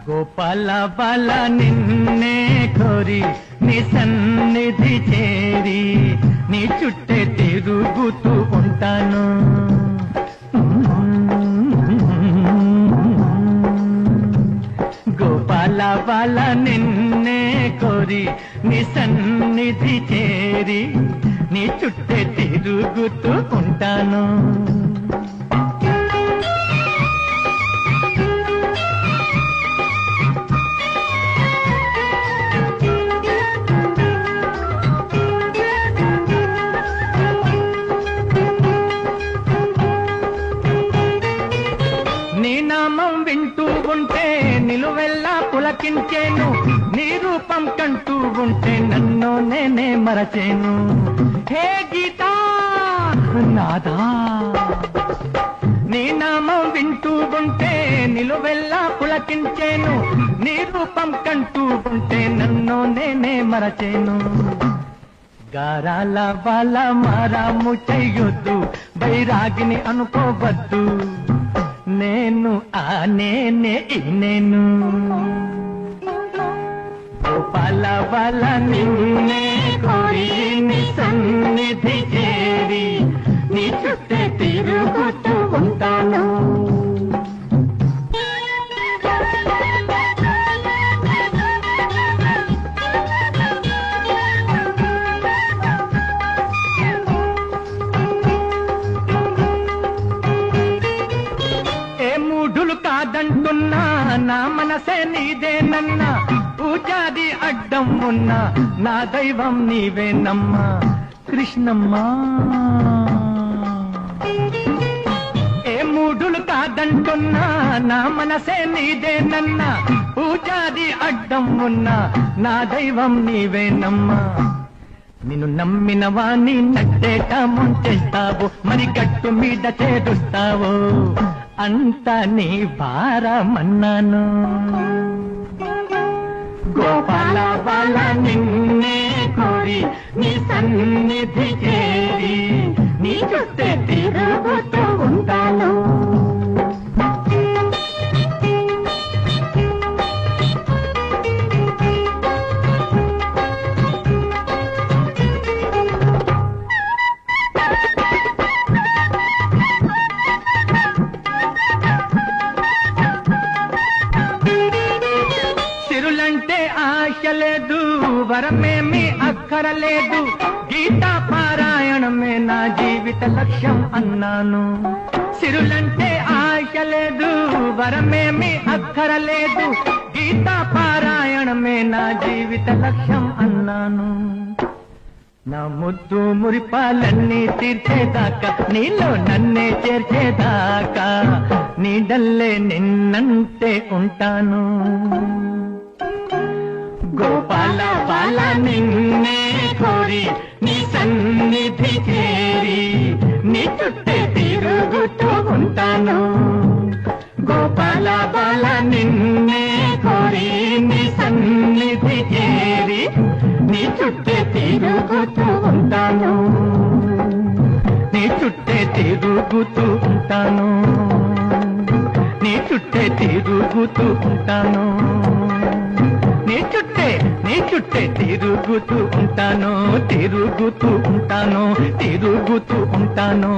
గోపాల బాల నిన్నే కోరి నీ సన్నిధి చేరి నీ చుట్టే తిరుగుతూ ఉంటాను. గోపాల బాల నిన్నే కోరి నీ సన్నిధి చేరి నీ చుట్టే తిరుగుతూ ఉంటాను. నీ నామం వింటూ ఉంటే నిలువెల్లా పులకించేను, నీ రూపం కంటూ ఉంటే నన్ను నేనే మరచేను. హే గీతా నాదా, నీ నామం వింటూ ఉంటే నిలువెల్లా పులకించేను, నీ రూపం కంటూ ఉంటే నన్ను నేనే మరచేను. గారాల వాళ్ళ మారాము చెయ్యొద్దు, బైరాగిని అనుకోవద్దు, నేను ఆ నేనే ఈ నేను. గోపాల బాల నిన్నే కోరి నీ సన్నిధి చేరి నీ చుట్టే తిరుగుతూ ఉంటాను. కాదంటున్నా నా మనసే నీదేనన్నా, పూజాది అడ్డం ఉన్నా నా దైవం నీవేనమ్మా కృష్ణమ్మా. ఏ మూఢులు కాదంటున్నా నా మనసే నీదేనన్నా, పూజాది అడ్డం ఉన్నా నా దైవం నీవేనమ్మా. నిన్ను నమ్మిన వాణ్ణి నట్టేట ముంచేస్తావు, మరి గట్టు మీద చేరుస్తావు, అంత నీ భారమన్నాను. గోపాల బాల నిన్నే కోరి నీ సన్నిధి చేరి నీ చుట్టే తిరుగుతూ ఉంటాను. సిరులంటే ఆశ లేదు, వరమేమి అక్కరలేదు, గీతా పారాయణమే నా జీవిత లక్ష్యం అన్నాను. సిరులంటే ఆశ లేదు, వరమేమి అక్కరలేదు, గీతా పారాయణమే నా జీవిత లక్ష్యం అన్నాను. నా ముద్దు మురిపాలన్నీ తీర్చేదాకా, నీలో నన్నే చేర్చేదాకా, నీడల్లే నిన్నంటే ఉంటాను. గోపాల బాల నిన్నే కోరి నీ సన్నిధి చేరి నీ చుట్టే తిరుగుతూ ఉంటాను. గోపాల బాల నిన్నే కోరి నీ సన్నిధి చేరి నీ చుట్టే తిరుగుతూ ఉంటాను. నీ చుట్టే తిరుగుతూ ఉంటాను. నీ చుట్టే తిరుగుతూ ఉంటాను. నీ చుట్టే తిరుగుతూ ఉంటాను. తిరుగుతూ ఉంటాను. తిరుగుతూ ఉంటాను.